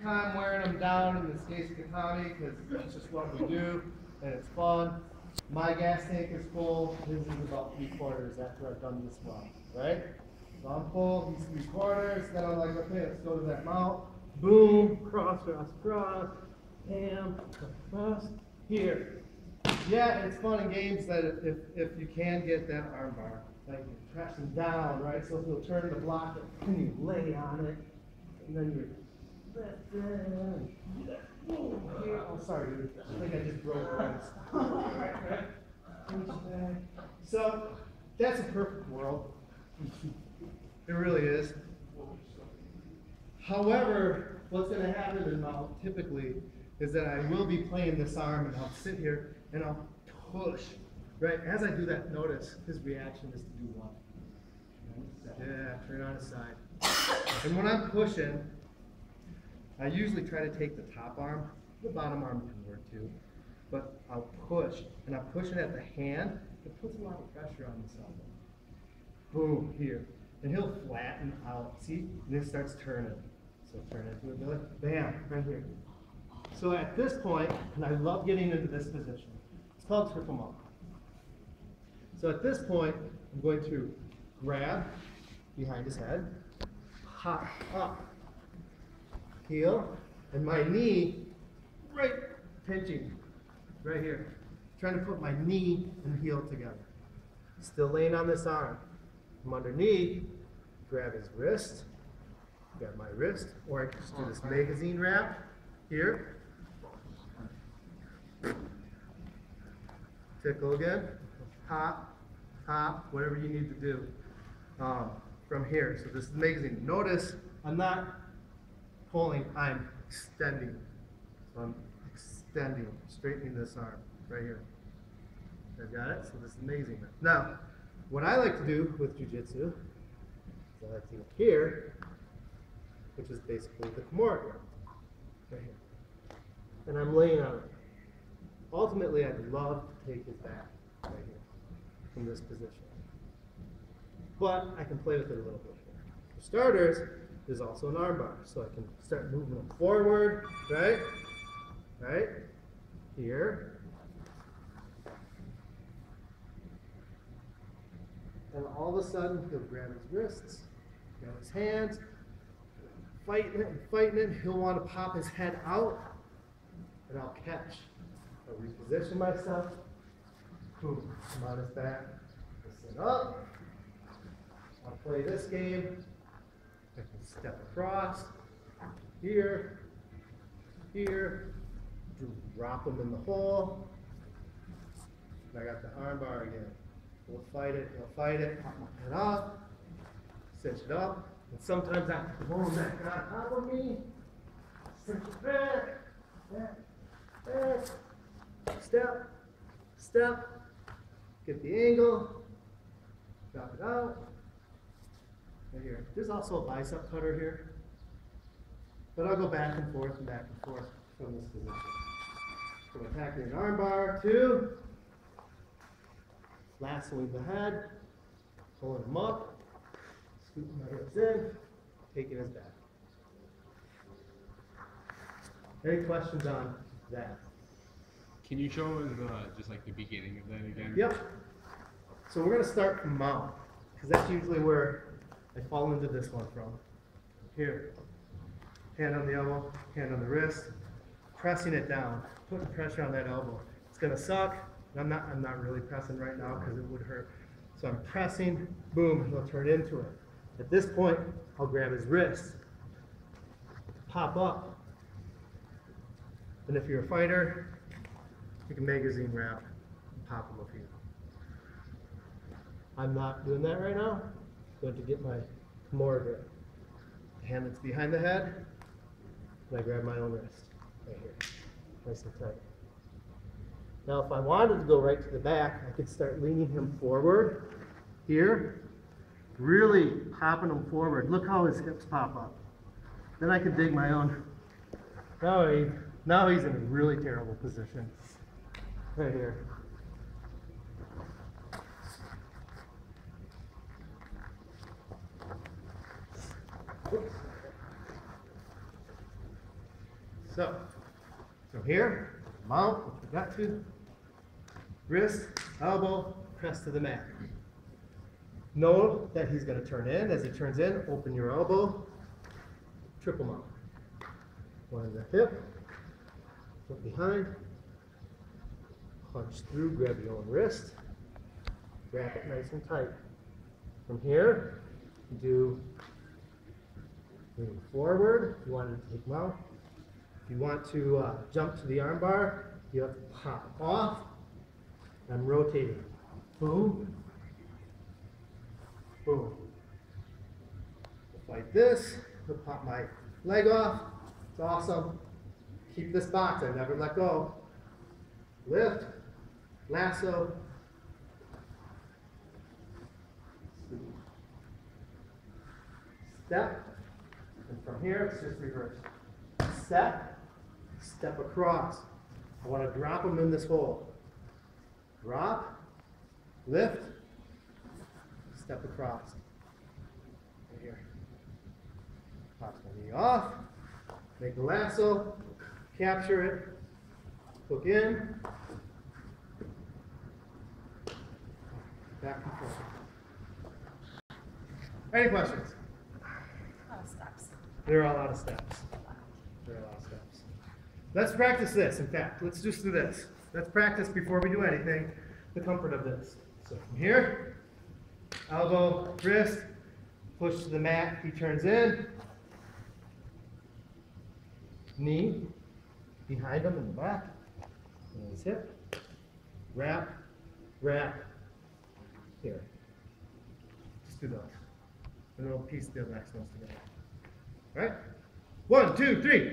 time wearing them down in this case Katami because it's just what we do and it's fun. My gas tank is full. His is about 3/4 after I've done this well, right? So I'm full, he's 3/4. Then I'm like, okay, let's go to that mount. Boom, cross, cross, cross, bam, cross, here. Yeah, it's fun in games that if you can get that arm bar, like you're pressing down, right? So if you'll turn the block and you lay on it, and then you're oh, sorry, dude. I think I just broke ribs. So that's a perfect world. It really is. However, what's going to happen in mount typically is that I will be playing this arm and I'll sit here and I'll push. Right? As I do that, notice his reaction is to do what? Yeah, turn on his side. And when I'm pushing, I usually try to take the top arm. The bottom arm can work too. But I'll push, and I'm pushing at the hand. It puts a lot of pressure on this elbow. Boom, here. And he'll flatten out. See? And it starts turning. So turn into a billy. Bam, right here. So at this point, and I love getting into this position. It's called triple mount. So at this point, I'm going to grab behind his head, hop up, heel, and my knee right pinching right here. Trying to put my knee and heel together. Still laying on this arm. From underneath, grab his wrist, grab my wrist, or I can just do this magazine wrap here. Tickle again, hop, hop, whatever you need to do from here. So this is the magazine. Notice I'm not pulling, I'm extending. So I'm extending, straightening this arm right here. I've got it. So this is amazing. Now, what I like to do with Jiu-Jitsu is I like to go here, which is basically the Kimura grip, right here. And I'm laying on it. Ultimately, I'd love to take his back right here from this position. But I can play with it a little bit here. For starters, there's also an arm bar. So I can start moving him forward, right? Right? Here. And all of a sudden, he'll grab his wrists, grab his hands, fighting it and fighting it. He'll want to pop his head out, and I'll catch. I'll reposition myself. Boom, I'm on his back. I'll sit up. I'll play this game. I can step across. Here. Here. Drop him in the hole. And I got the arm bar again. We'll fight it, pop my head up, cinch it up, and sometimes I have to blow him back on top of me, cinch it back, step, step, get the angle, drop it out, right here. There's also a bicep cutter here, but I'll go back and forth from this position. From attacking an arm bar to lassoing the head, pulling him up, scooting my hips in, taking his back. Any questions on that? Can you show us just like the beginning of that again? Yep. So we're going to start from mount, because that's usually where I fall into this one from. Here, hand on the elbow, hand on the wrist, pressing it down, putting pressure on that elbow. It's going to suck. I'm not really pressing right now because it would hurt. So I'm pressing, boom, he'll turn into it. At this point, I'll grab his wrist, pop up. And if you're a fighter, you can magazine wrap and pop him up here. I'm not doing that right now. I'm going to get my Kimura grip. The hand that's behind the head, and I grab my own wrist right here, nice and tight. Now, if I wanted to go right to the back, I could start leaning him forward here, really popping him forward. Look how his hips pop up. Then I could dig my own. Now he's in a really terrible position. Right here. Oops. So, from here, mount, if you got to, wrist, elbow, press to the mat. Know that he's going to turn in. As he turns in, open your elbow, triple mount. One in the hip, foot behind, punch through, grab your own wrist, wrap it nice and tight. From here, do lean forward if you wanted to take mount. If you want to jump to the arm bar, you have to pop off. I'm rotating. Boom. Boom. Like this. I'll pop my leg off. It's awesome. Keep this box. I never let go. Lift. Lasso. Step. And from here, it's just reverse. Step. Step across. I want to drop them in this hole. Drop. Lift. Step across. Right here. Pop my knee off. Make a lasso. Capture it. Hook in. Back and forth. Any questions? A lot of steps. There are a lot of steps. There are a lot of steps. Let's practice this. In fact, let's just do this. Let's practice before we do anything, the comfort of this. So from here, elbow, wrist, push to the mat, he turns in. Knee behind him in the back, and his hip. Wrap, wrap, here. Just do those. And then we'll piece the next ones together. All right? 1, 2, 3.